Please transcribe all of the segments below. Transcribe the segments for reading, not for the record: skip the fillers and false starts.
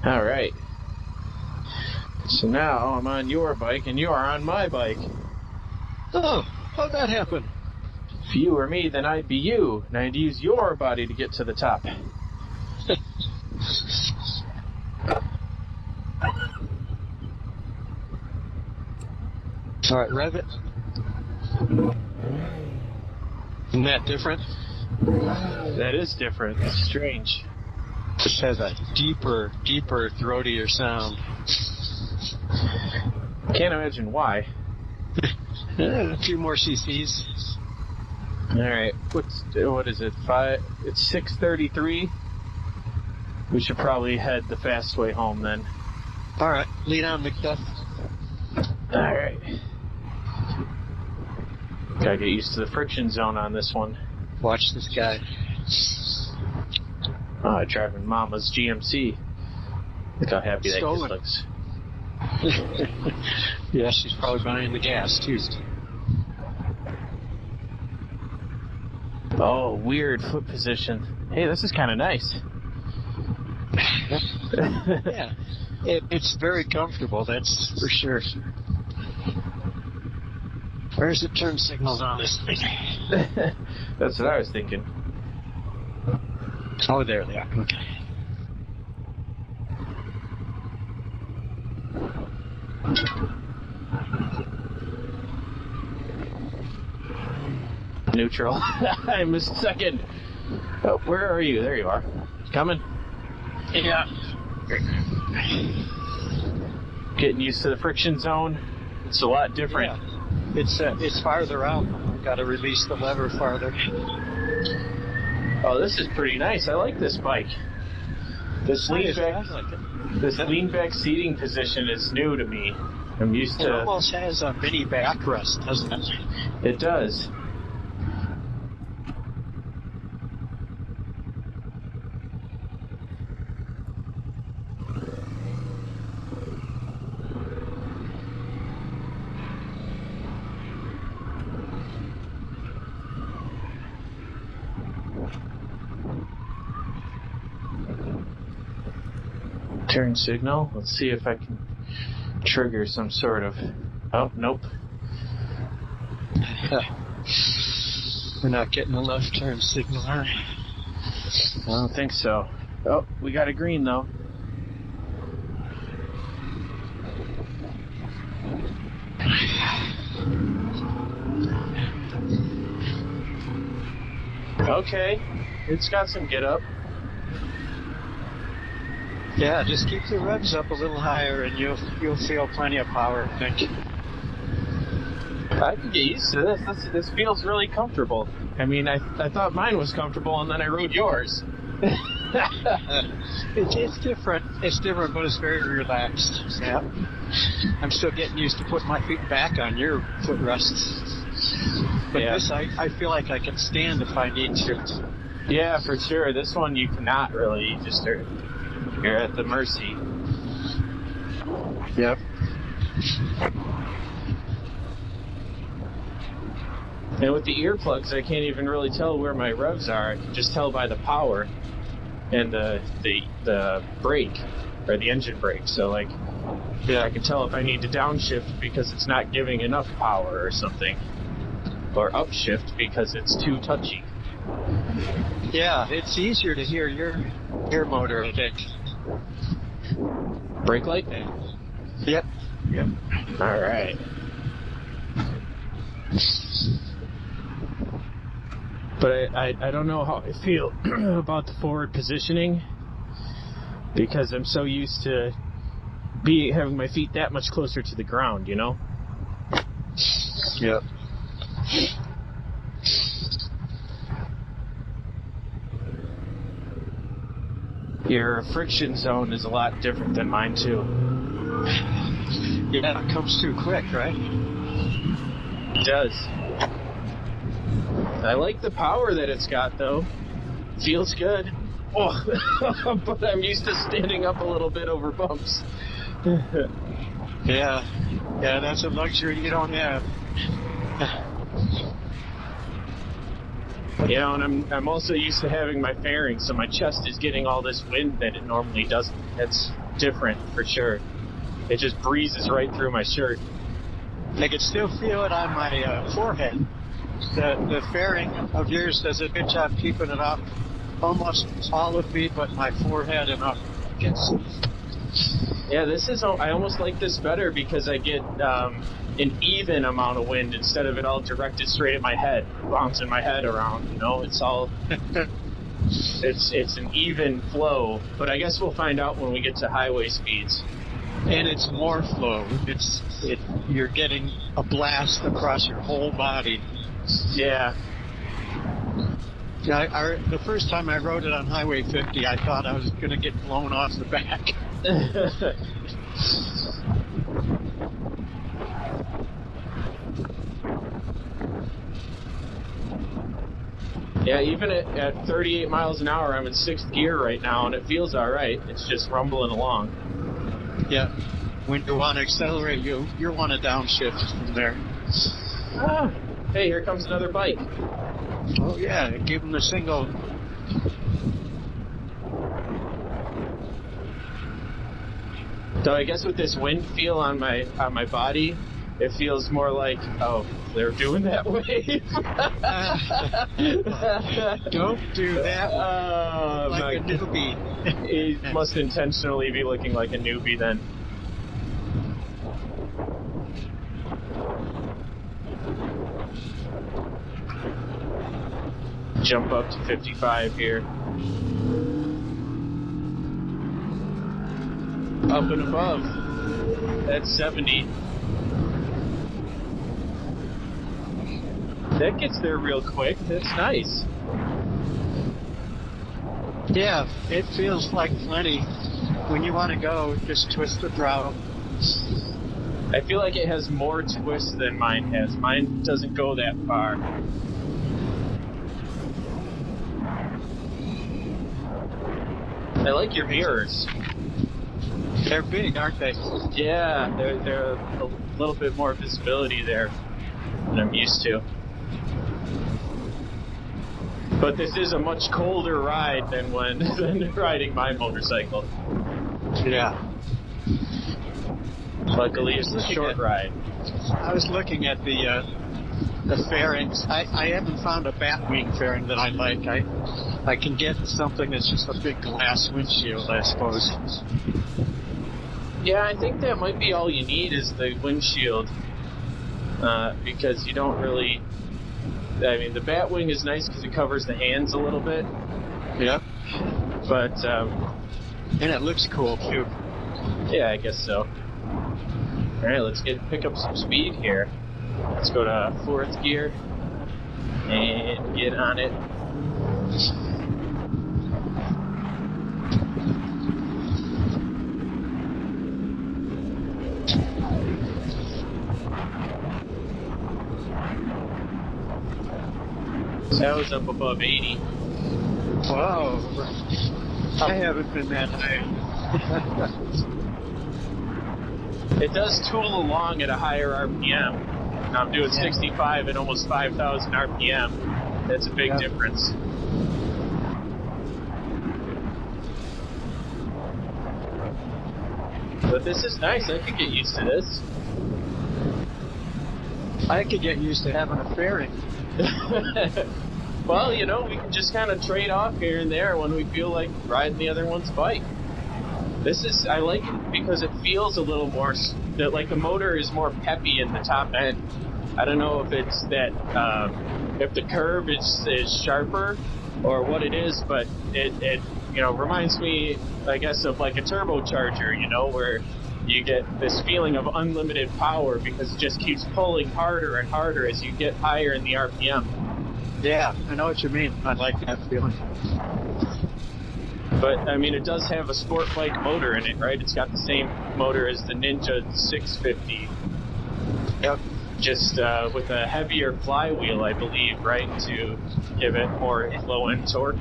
All right. So now I'm on your bike and you are on my bike. Oh, how'd that happen? If you were me, then I'd be you, and I'd use your body to get to the top. All right, rev it. Isn't that different? That is different. It's strange. Just has a deeper, throatier sound. Can't imagine why. A few more cc's. All right. What is it? It's 6:33. We should probably head the fast way home then. All right, lead on, Macduff. All right. Gotta get used to the friction zone on this one. Watch this guy. Driving Mama's GMC. Look how happy that kid looks. Yeah, she's probably buying the gas too. Oh, weird foot position. Hey, this is kind of nice. Yeah, it's very comfortable, that's for sure. Where's the turn signals on this thing? That's what I was thinking. Oh, there they are. Okay. Neutral. I missed a second. Oh, where are you? There you are. Coming? Yeah. Getting used to the friction zone. It's a lot different. Yeah. It's farther out. I've got to release the lever farther. Oh, this is pretty nice. I like this bike. This lean back seating position is new to me. I'm used to. It almost has a mini backrest, doesn't it? It does. Turn signal. Let's see if I can trigger some sort of. Oh, nope. We're not getting a left turn signal, are we? I don't think so. Oh, we got a green though. Okay, it's got some get up. Yeah, just keep the revs up a little higher and you'll feel plenty of power, I think. I can get used to this. This feels really comfortable. I mean, I thought mine was comfortable and then I rode yours. It's different. It's different, but it's very relaxed. Yeah. I'm still getting used to putting my feet back on your footrests. But this, I feel like I can stand if I need to. Yeah, for sure. This one you cannot really. You just you're at the mercy. Yep. And with the earplugs, I can't even really tell where my revs are. I can just tell by the power and the brake, or the engine brake. So, like, I can tell if I need to downshift because it's not giving enough power or something. Or upshift because it's too touchy. Yeah, it's easier to hear your motor, I think. Brake light? Yep. All right. But I don't know how I feel about the forward positioning because I'm so used to having my feet that much closer to the ground, you know? Yep. Your friction zone is a lot different than mine, too. Yeah, it comes too quick, right? It does. I like the power that it's got, though. Feels good. Oh, but I'm used to standing up a little bit over bumps. Yeah, that's a luxury you don't have. You know, and I'm also used to having my fairing, so my chest is getting all this wind that it normally doesn't. different for sure. It just breezes right through my shirt. I can still feel it on my forehead. The fairing of yours does a good job keeping it up almost all of me but my forehead and up. Yeah, I almost like this better because I get an even amount of wind instead of it all directed straight at my head, bouncing my head around. It's all it's an even flow. But I guess we'll find out when we get to highway speeds. And it's more flow. You're getting a blast across your whole body. Yeah. The first time I rode it on Highway 50, I thought I was going to get blown off the back. Yeah, even at 38 miles an hour, I'm in 6th gear right now, and it feels all right. It's just rumbling along. Yeah. When you want to accelerate, you want to downshift from there. Ah, hey, here comes another bike. Oh, yeah. Give them the single. So I guess with this wind feel on my body, it feels more like, oh, they're doing that wave. Don't do that. Like a newbie. He must intentionally be looking like a newbie then. Jump up to 55 here. Up and above. That's 70. That gets there real quick. That's nice. Yeah, it feels like plenty. When you want to go, just twist the throttle. I feel like it has more twist than mine has. Mine doesn't go that far. I like your mirrors. They're big, aren't they? Yeah, they're a little bit more visibility there than I'm used to. But this is a much colder ride than riding my motorcycle. Yeah. Luckily, it's a short ride. I was looking at the fairings. I haven't found a batwing fairing that I like. I can get something that's just a big glass windshield, I suppose. Yeah, I think that might be all you need is the windshield, because you don't really. I mean, the Batwing is nice because it covers the hands a little bit. Yep. But and it looks cool too. Yeah, I guess so. All right, let's pick up some speed here. Let's go to 4th gear and get on it. That was up above 80. Wow. I haven't been that high. It does tool along at a higher RPM. Now I'm doing 65 at almost 5,000 RPM. That's a big difference. But this is nice. I could get used to this. I could get used to having a fairing. Well, we can just kind of trade off here and there when we feel like riding the other one's bike. I like it because it feels a little more, like the motor is more peppy in the top end. I don't know if it's that, if the curve is sharper or what it is, but it reminds me, I guess, of like a turbocharger, where you get this feeling of unlimited power because it just keeps pulling harder and harder as you get higher in the RPM. Yeah, I know what you mean. I like that feeling. But, I mean, it does have a sport bike motor in it, right? It's got the same motor as the Ninja 650. Yep. Just with a heavier flywheel, I believe, right? To give it more low-end torque.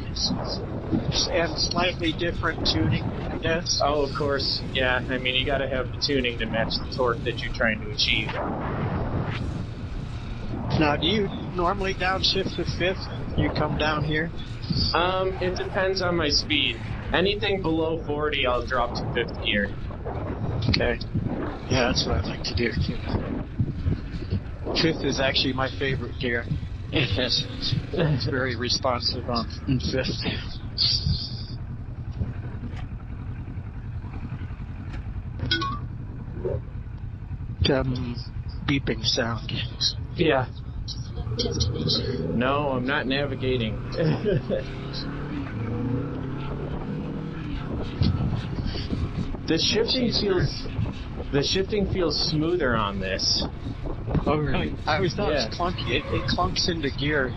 And slightly different tuning, I guess. Oh, of course. Yeah, I mean, you got to have the tuning to match the torque that you're trying to achieve. Now, do normally downshift to fifth? You come down here? It depends on my speed. Anything below 40, I'll drop to fifth gear. Okay. Yeah, that's what I like to do too. Fifth is actually my favorite gear. It's very responsive in fifth. Beeping sound. Yeah. No, I'm not navigating. The shifting feels smoother on this. Oh really? I always thought it was clunky. It clunks into gear.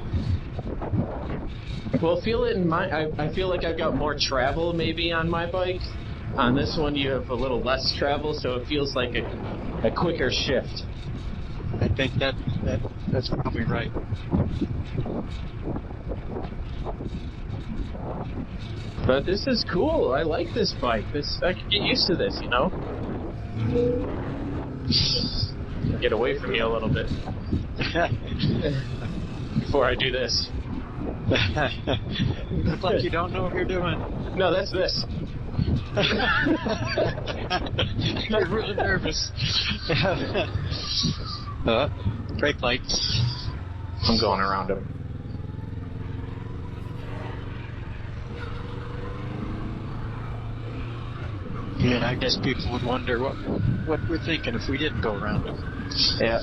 Well, feel it in I feel like I've got more travel maybe on my bike. On this one, you have a little less travel, so it feels like a quicker shift. I think that's probably right. But this is cool. I like this bike. I can get used to this, you know? Get away from you a little bit before I do this. You look like you don't know what you're doing. No, that's this. You're really nervous. Brake lights. I'm going around him. Yeah, I guess people would wonder what we're thinking if we didn't go around them. Yeah.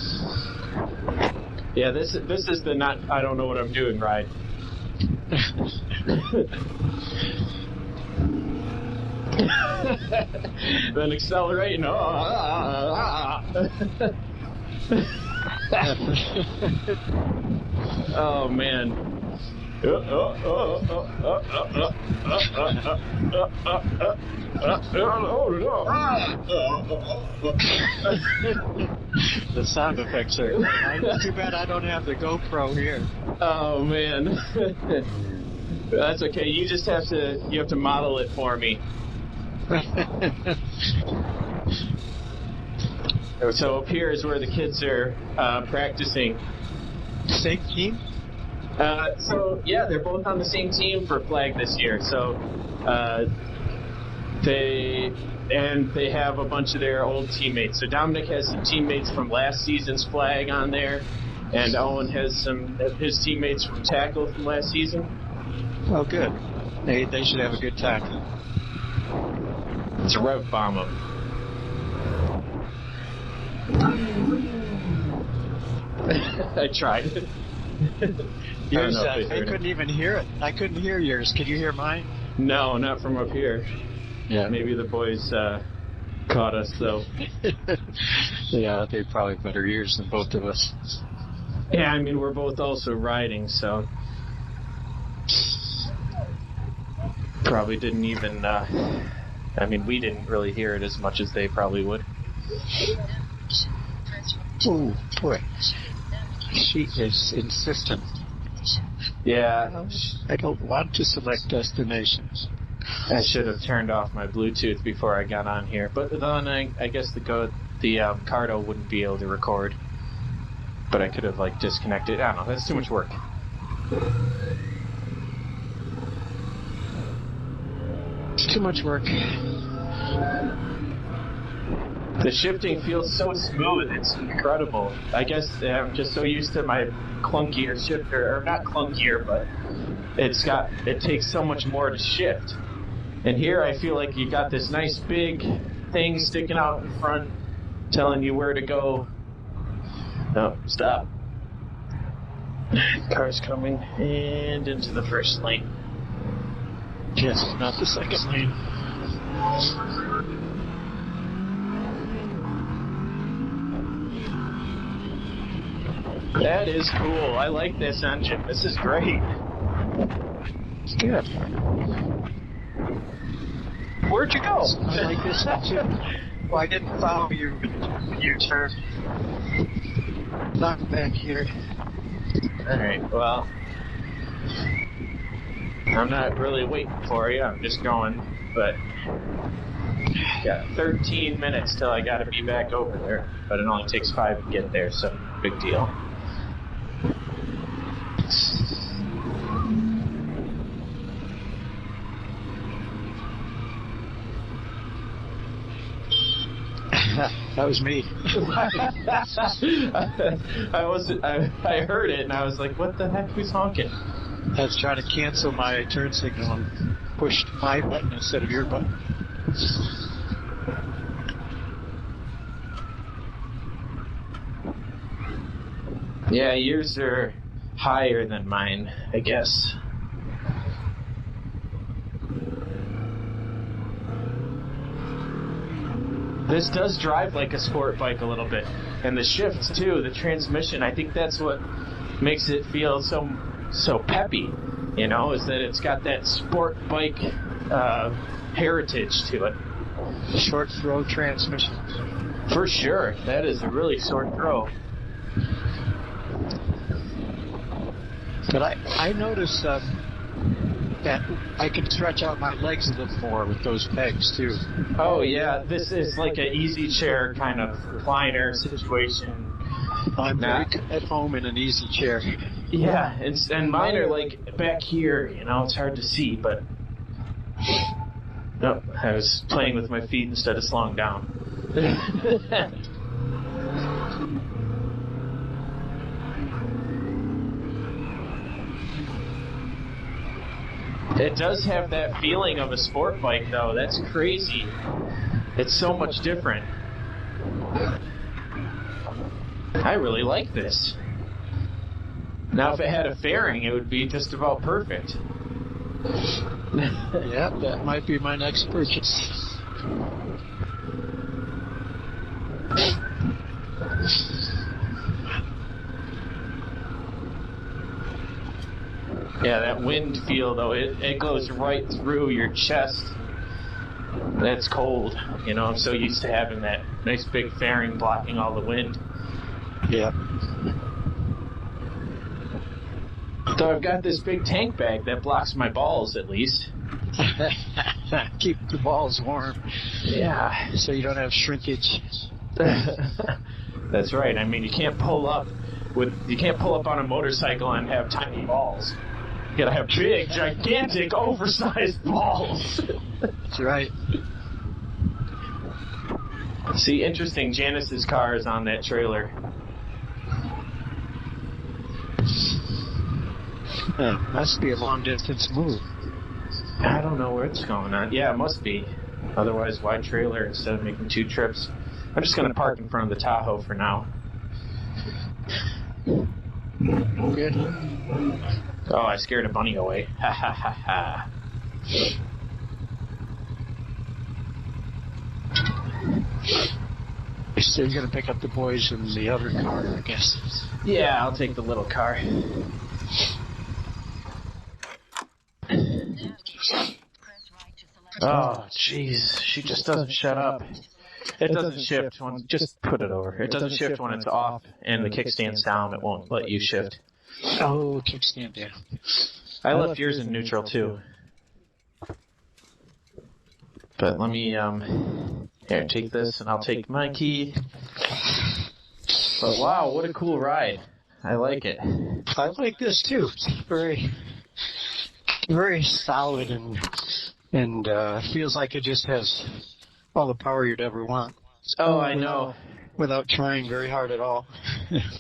Yeah, this is the not I don't know what I'm doing ride. Then accelerate and oh man. The sound effects are. Too bad I don't have the GoPro here. Oh man. That's okay. You just have to model it for me. So up here is where the kids are practicing. Same team? So yeah, they're both on the same team for flag this year. So they have a bunch of their old teammates. So Dominic has some teammates from last season's flag on there, and Owen has some of his teammates from tackle from last season. Oh, good. They should have a good time. Let's rev bomb them. I tried. Yours, I couldn't even hear it. I couldn't hear yours. Could you hear mine? No, not from up here. Yeah. Maybe the boys caught us, though. Yeah, they probably have better ears than both of us. Yeah, I mean, we're both also riding, so probably didn't even, we didn't really hear it as much as they probably would. Oh, boy. She is insistent. Yeah. I don't want to select destinations. I should have turned off my Bluetooth before I got on here, but then I guess the Cardo wouldn't be able to record. But I could have disconnected. I don't know. That's too much work. It's too much work. The shifting feels so smooth. It's incredible. I guess I'm just so used to my clunkier shifter, or not clunkier, but it takes so much more to shift. And here I feel like you got this nice big thing sticking out in front, telling you where to go. No, stop. Car's coming and into the first lane. Yes, not the second lane. That is cool. I like this engine. This is great. It's good. Where'd you go? I like this engine. Well, I didn't follow you when you turned. Not back here. Alright, well, I'm not really waiting for you. I'm just going, but got 13 minutes till I gotta be back over there. But it only takes 5 to get there, so big deal. That was me. I heard it and I was like, what the heck? Who's honking? I was trying to cancel my turn signal and pushed my button instead of your button. Yeah, yours are higher than mine, I guess. This does drive like a sport bike a little bit. And the shifts, too, the transmission, I think that's what makes it feel so peppy, you know, is that it's got that sport bike heritage to it. Short throw transmission. For sure. That is a really short throw. But I noticed that I can stretch out my legs a little more with those pegs, too. Oh, yeah. This is like an easy chair kind of recliner situation. I'm back at home in an easy chair. Yeah, and mine are like back here, you know, it's hard to see, but... Nope, I was playing with my feet instead of slowing down. It does have that feeling of a sport bike, though. That's crazy. It's so much different. I really like this. Now, if it had a fairing, it would be just about perfect. Yeah, that might be my next purchase. Yeah, that wind feel, though, it goes right through your chest. That's cold. You know, I'm so used to having that nice big fairing blocking all the wind. Yeah. So I've got this big tank bag that blocks my balls, at least. Keep the balls warm. Yeah. So you don't have shrinkage. That's right. I mean, you can't pull up on a motorcycle and have tiny balls. You gotta have big, gigantic, oversized balls. That's right. See, interesting. Janice's car is on that trailer. Must be a long distance move. I don't know where it's going on. Yeah, it must be. Otherwise, why trailer instead of making 2 trips? I'm just going to park in front of the Tahoe for now. Good. Oh, I scared a bunny away. Ha ha ha ha. So you're going to pick up the boys in the other car, I guess. Yeah, I'll take the little car. Oh, jeez. She just doesn't shut up. It doesn't shift when... Just put it over. It doesn't shift when it's off and the kickstand's down. It won't let you shift. Oh, kickstand, yeah. I left yours in neutral, too. But let me, here, take this, and I'll take my key. But wow, what a cool ride. I like it. I like this, too. It's very, very solid and feels like it just has all the power you'd ever want. Oh, I know. Without trying very hard at all.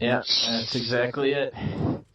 Yeah, that's exactly it.